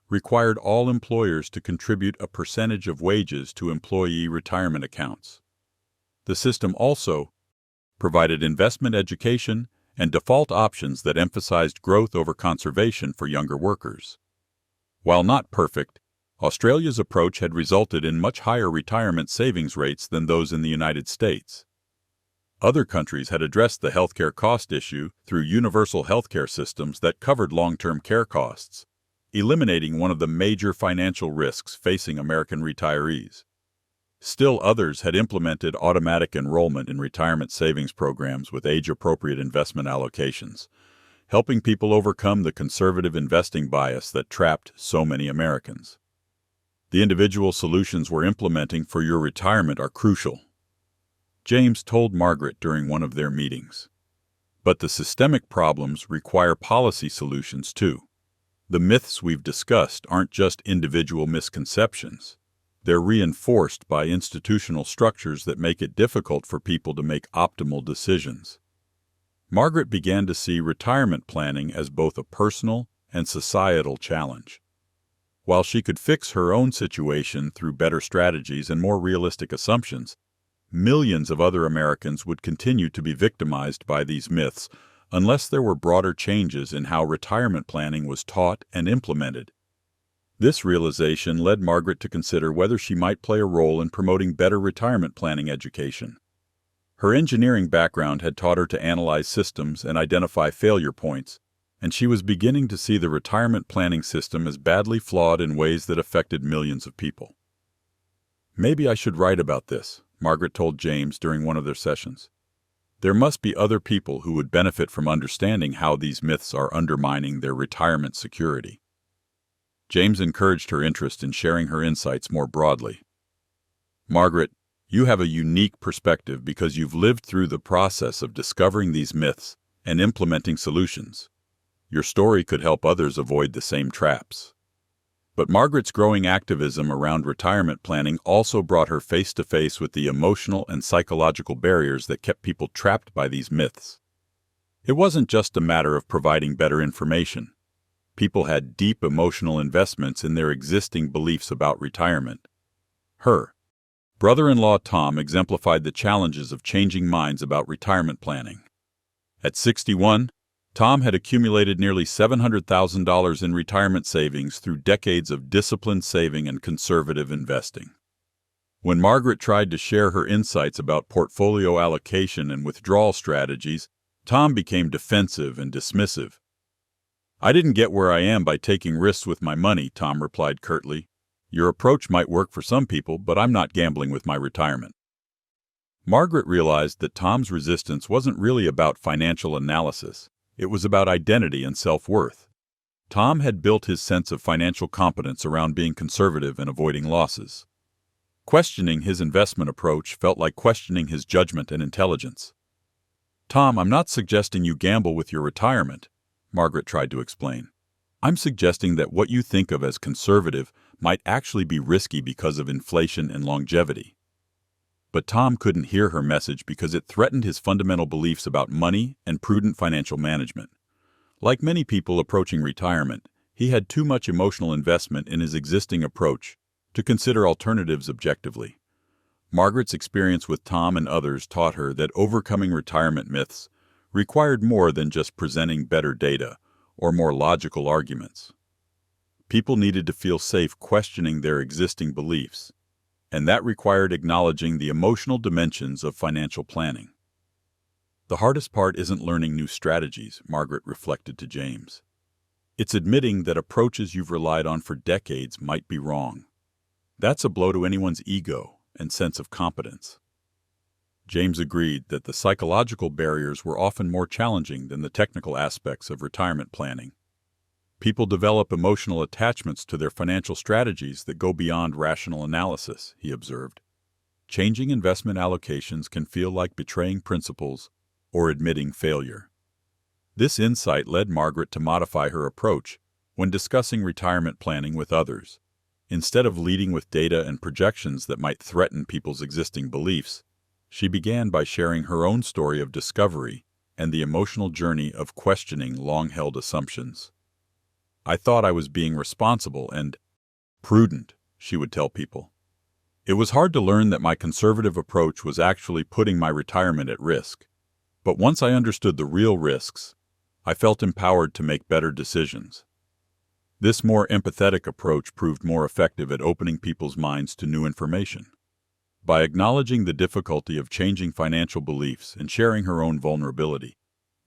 required all employers to contribute a percentage of wages to employee retirement accounts. The system also provided investment education and default options that emphasized growth over conservation for younger workers. While not perfect, Australia's approach had resulted in much higher retirement savings rates than those in the United States. Other countries had addressed the healthcare cost issue through universal healthcare systems that covered long-term care costs, eliminating one of the major financial risks facing American retirees. Still others had implemented automatic enrollment in retirement savings programs with age-appropriate investment allocations, helping people overcome the conservative investing bias that trapped so many Americans. The individual solutions we're implementing for your retirement are crucial, James told Margaret during one of their meetings. But the systemic problems require policy solutions too. The myths we've discussed aren't just individual misconceptions. They're reinforced by institutional structures that make it difficult for people to make optimal decisions. Margaret began to see retirement planning as both a personal and societal challenge. While she could fix her own situation through better strategies and more realistic assumptions, millions of other Americans would continue to be victimized by these myths unless there were broader changes in how retirement planning was taught and implemented. This realization led Margaret to consider whether she might play a role in promoting better retirement planning education. Her engineering background had taught her to analyze systems and identify failure points, and she was beginning to see the retirement planning system as badly flawed in ways that affected millions of people. "Maybe I should write about this," Margaret told James during one of their sessions. "There must be other people who would benefit from understanding how these myths are undermining their retirement security." James encouraged her interest in sharing her insights more broadly. "Margaret, you have a unique perspective because you've lived through the process of discovering these myths and implementing solutions. Your story could help others avoid the same traps." But Margaret's growing activism around retirement planning also brought her face-to-face with the emotional and psychological barriers that kept people trapped by these myths. It wasn't just a matter of providing better information. People had deep emotional investments in their existing beliefs about retirement. Her brother-in-law Tom exemplified the challenges of changing minds about retirement planning. At 61, Tom had accumulated nearly $700,000 in retirement savings through decades of disciplined saving and conservative investing. When Margaret tried to share her insights about portfolio allocation and withdrawal strategies, Tom became defensive and dismissive. "I didn't get where I am by taking risks with my money," Tom replied curtly. "Your approach might work for some people, but I'm not gambling with my retirement." Margaret realized that Tom's resistance wasn't really about financial analysis. It was about identity and self-worth. Tom had built his sense of financial competence around being conservative and avoiding losses. Questioning his investment approach felt like questioning his judgment and intelligence. "Tom, I'm not suggesting you gamble with your retirement," Margaret tried to explain. "I'm suggesting that what you think of as conservative might actually be risky because of inflation and longevity." But Tom couldn't hear her message because it threatened his fundamental beliefs about money and prudent financial management. Like many people approaching retirement, he had too much emotional investment in his existing approach to consider alternatives objectively. Margaret's experience with Tom and others taught her that overcoming retirement myths required more than just presenting better data or more logical arguments. People needed to feel safe questioning their existing beliefs, and that required acknowledging the emotional dimensions of financial planning. "The hardest part isn't learning new strategies," Margaret reflected to James. "It's admitting that approaches you've relied on for decades might be wrong. That's a blow to anyone's ego and sense of competence." James agreed that the psychological barriers were often more challenging than the technical aspects of retirement planning. People develop emotional attachments to their financial strategies that go beyond rational analysis, he observed. Changing investment allocations can feel like betraying principles or admitting failure. This insight led Margaret to modify her approach when discussing retirement planning with others. Instead of leading with data and projections that might threaten people's existing beliefs, she began by sharing her own story of discovery and the emotional journey of questioning long-held assumptions. "I thought I was being responsible and prudent," she would tell people. "It was hard to learn that my conservative approach was actually putting my retirement at risk. But once I understood the real risks, I felt empowered to make better decisions." This more empathetic approach proved more effective at opening people's minds to new information. By acknowledging the difficulty of changing financial beliefs and sharing her own vulnerability,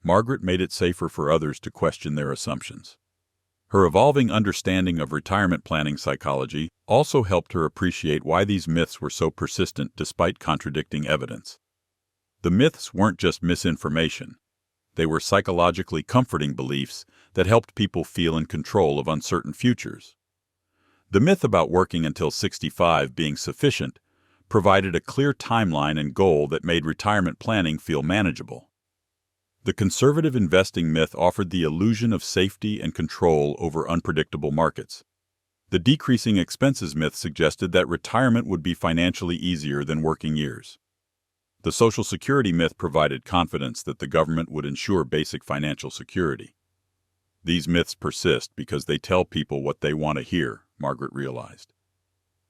Margaret made it safer for others to question their assumptions. Her evolving understanding of retirement planning psychology also helped her appreciate why these myths were so persistent despite contradicting evidence. The myths weren't just misinformation. They were psychologically comforting beliefs that helped people feel in control of uncertain futures. The myth about working until 65 being sufficient provided a clear timeline and goal that made retirement planning feel manageable. The conservative investing myth offered the illusion of safety and control over unpredictable markets. The decreasing expenses myth suggested that retirement would be financially easier than working years. The Social Security myth provided confidence that the government would ensure basic financial security. These myths persist because they tell people what they want to hear, Margaret realized.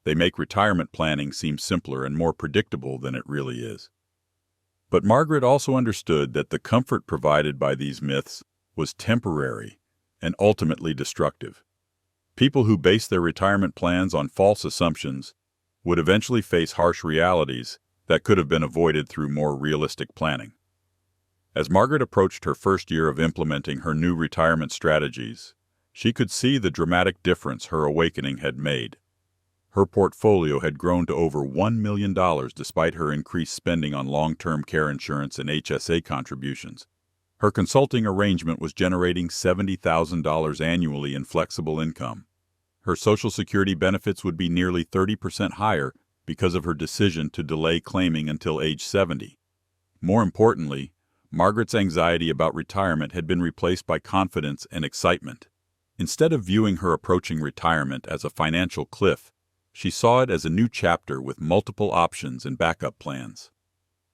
They make retirement planning seem simpler and more predictable than it really is. But Margaret also understood that the comfort provided by these myths was temporary and ultimately destructive. People who base their retirement plans on false assumptions would eventually face harsh realities that could have been avoided through more realistic planning. As Margaret approached her first year of implementing her new retirement strategies, she could see the dramatic difference her awakening had made. Her portfolio had grown to over $1 million despite her increased spending on long-term care insurance and HSA contributions. Her consulting arrangement was generating $70,000 annually in flexible income. Her Social Security benefits would be nearly 30% higher because of her decision to delay claiming until age 70. More importantly, Margaret's anxiety about retirement had been replaced by confidence and excitement. Instead of viewing her approaching retirement as a financial cliff, she saw it as a new chapter with multiple options and backup plans.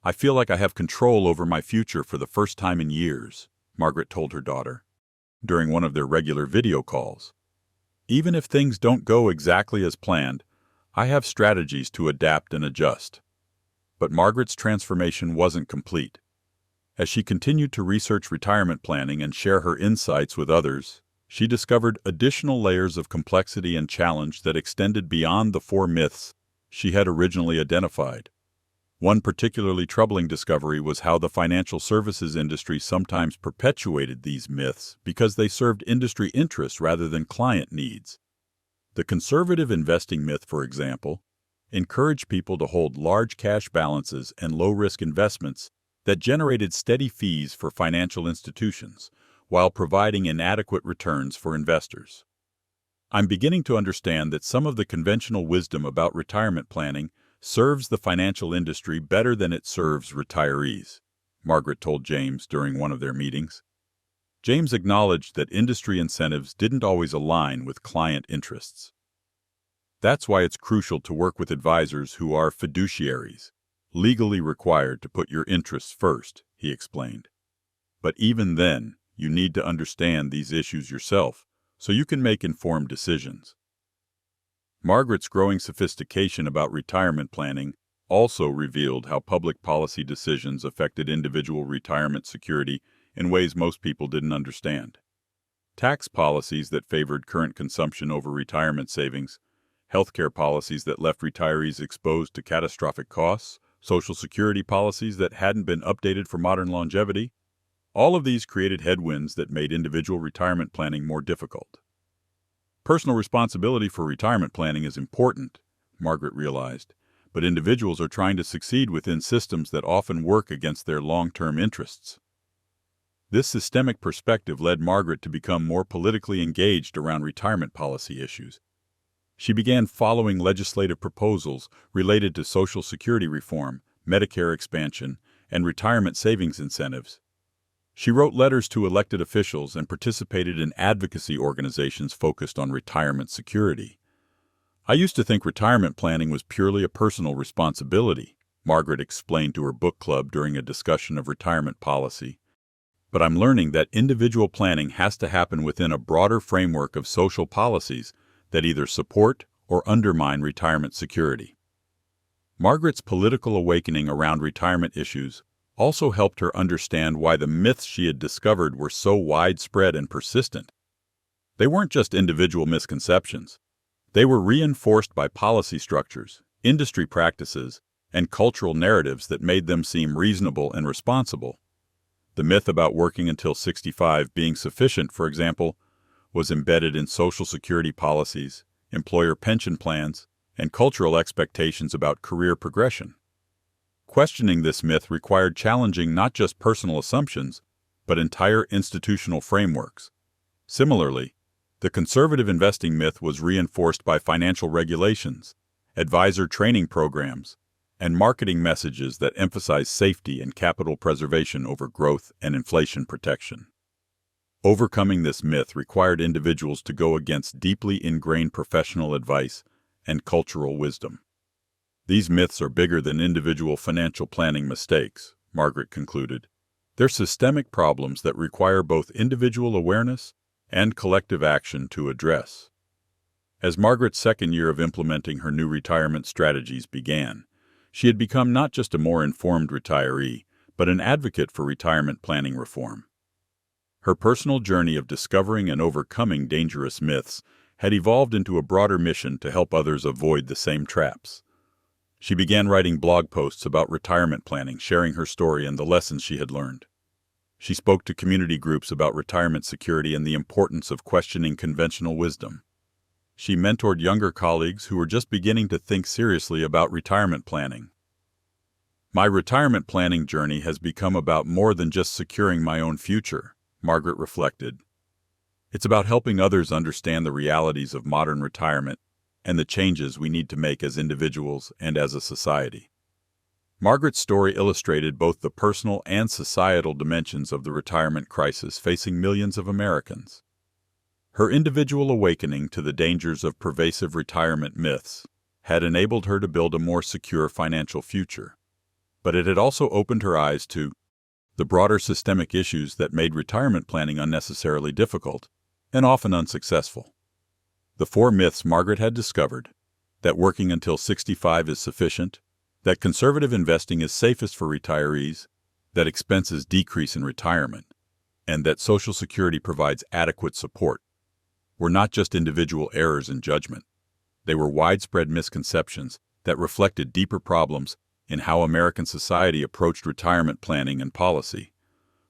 "I feel like I have control over my future for the first time in years," Margaret told her daughter during one of their regular video calls. "Even if things don't go exactly as planned, I have strategies to adapt and adjust." But Margaret's transformation wasn't complete. As she continued to research retirement planning and share her insights with others, she discovered additional layers of complexity and challenge that extended beyond the 4 myths she had originally identified. One particularly troubling discovery was how the financial services industry sometimes perpetuated these myths because they served industry interests rather than client needs. The conservative investing myth, for example, encouraged people to hold large cash balances and low-risk investments that generated steady fees for financial institutions, while providing inadequate returns for investors. I'm beginning to understand that some of the conventional wisdom about retirement planning serves the financial industry better than it serves retirees, Margaret told James during one of their meetings. James acknowledged that industry incentives didn't always align with client interests. "That's why it's crucial to work with advisors who are fiduciaries, legally required to put your interests first," he explained. "But even then, you need to understand these issues yourself so you can make informed decisions." Margaret's growing sophistication about retirement planning also revealed how public policy decisions affected individual retirement security in ways most people didn't understand. Tax policies that favored current consumption over retirement savings, healthcare policies that left retirees exposed to catastrophic costs, Social Security policies that hadn't been updated for modern longevity, all of these created headwinds that made individual retirement planning more difficult. Personal responsibility for retirement planning is important, Margaret realized, but individuals are trying to succeed within systems that often work against their long-term interests. This systemic perspective led Margaret to become more politically engaged around retirement policy issues. She began following legislative proposals related to Social Security reform, Medicare expansion, and retirement savings incentives. She wrote letters to elected officials and participated in advocacy organizations focused on retirement security. "I used to think retirement planning was purely a personal responsibility," Margaret explained to her book club during a discussion of retirement policy. "But I'm learning that individual planning has to happen within a broader framework of social policies that either support or undermine retirement security." Margaret's political awakening around retirement issues also helped her understand why the myths she had discovered were so widespread and persistent. They weren't just individual misconceptions. They were reinforced by policy structures, industry practices, and cultural narratives that made them seem reasonable and responsible. The myth about working until 65 being sufficient, for example, was embedded in Social Security policies, employer pension plans, and cultural expectations about career progression. Questioning this myth required challenging not just personal assumptions, but entire institutional frameworks. Similarly, the conservative investing myth was reinforced by financial regulations, advisor training programs, and marketing messages that emphasize safety and capital preservation over growth and inflation protection. Overcoming this myth required individuals to go against deeply ingrained professional advice and cultural wisdom. "These myths are bigger than individual financial planning mistakes," Margaret concluded. "They're systemic problems that require both individual awareness and collective action to address." As Margaret's second year of implementing her new retirement strategies began, she had become not just a more informed retiree, but an advocate for retirement planning reform. Her personal journey of discovering and overcoming dangerous myths had evolved into a broader mission to help others avoid the same traps. She began writing blog posts about retirement planning, sharing her story and the lessons she had learned. She spoke to community groups about retirement security and the importance of questioning conventional wisdom. She mentored younger colleagues who were just beginning to think seriously about retirement planning. "My retirement planning journey has become about more than just securing my own future," Margaret reflected. "It's about helping others understand the realities of modern retirement and the changes we need to make as individuals and as a society." Margaret's story illustrated both the personal and societal dimensions of the retirement crisis facing millions of Americans. Her individual awakening to the dangers of pervasive retirement myths had enabled her to build a more secure financial future, but it had also opened her eyes to the broader systemic issues that made retirement planning unnecessarily difficult and often unsuccessful. The 4 myths Margaret had discovered: that working until 65 is sufficient, that conservative investing is safest for retirees, that expenses decrease in retirement, and that Social Security provides adequate support, were not just individual errors in judgment. They were widespread misconceptions that reflected deeper problems in how American society approached retirement planning and policy.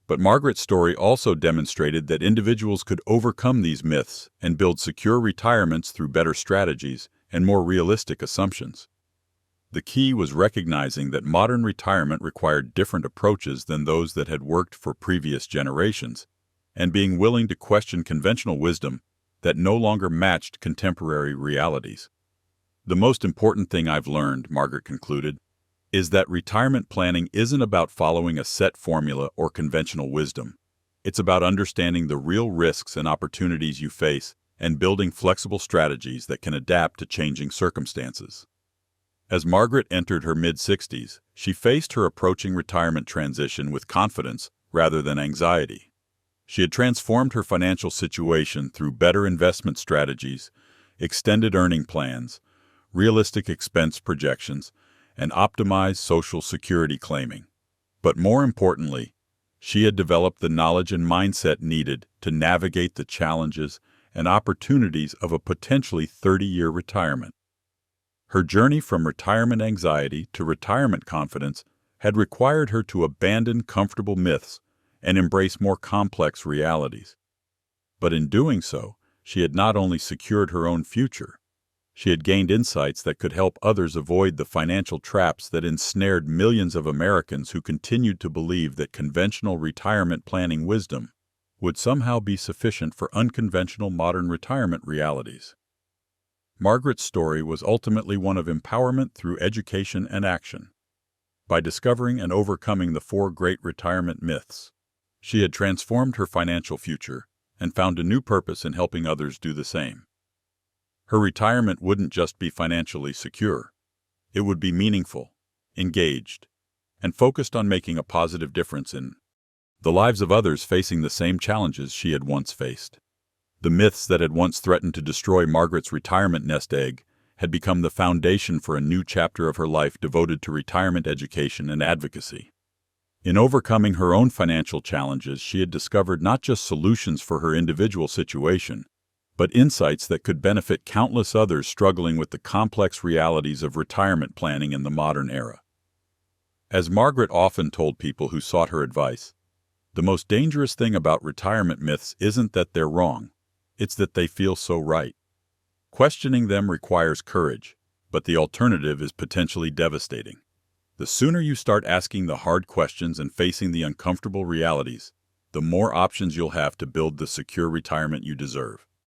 But Margaret's story also demonstrated that individuals could overcome these myths and build secure retirements through better strategies and more realistic assumptions. The key was recognizing that modern retirement required different approaches than those that had worked for previous generations, and being willing to question conventional wisdom that no longer matched contemporary realities. "The most important thing I've learned," Margaret concluded, "is that retirement planning isn't about following a set formula or conventional wisdom. It's about understanding the real risks and opportunities you face and building flexible strategies that can adapt to changing circumstances." As Margaret entered her mid-60s, she faced her approaching retirement transition with confidence rather than anxiety. She had transformed her financial situation through better investment strategies, extended earning plans, realistic expense projections, and optimized Social Security claiming. But more importantly, she had developed the knowledge and mindset needed to navigate the challenges and opportunities of a potentially 30-year retirement. Her journey from retirement anxiety to retirement confidence had required her to abandon comfortable myths and embrace more complex realities. But in doing so, she had not only secured her own future, She had gained insights that could help others avoid the financial traps that ensnared millions of Americans who continued to believe that conventional retirement planning wisdom would somehow be sufficient for unconventional modern retirement realities. Margaret's story was ultimately one of empowerment through education and action. By discovering and overcoming the 4 great retirement myths, she had transformed her financial future and found a new purpose in helping others do the same. Her retirement wouldn't just be financially secure. It would be meaningful, engaged, and focused on making a positive difference in the lives of others facing the same challenges she had once faced. The myths that had once threatened to destroy Margaret's retirement nest egg had become the foundation for a new chapter of her life devoted to retirement education and advocacy. In overcoming her own financial challenges, she had discovered not just solutions for her individual situation, but insights that could benefit countless others struggling with the complex realities of retirement planning in the modern era. As Margaret often told people who sought her advice, the most dangerous thing about retirement myths isn't that they're wrong, it's that they feel so right. Questioning them requires courage, but the alternative is potentially devastating. The sooner you start asking the hard questions and facing the uncomfortable realities, the more options you'll have to build the secure retirement you deserve.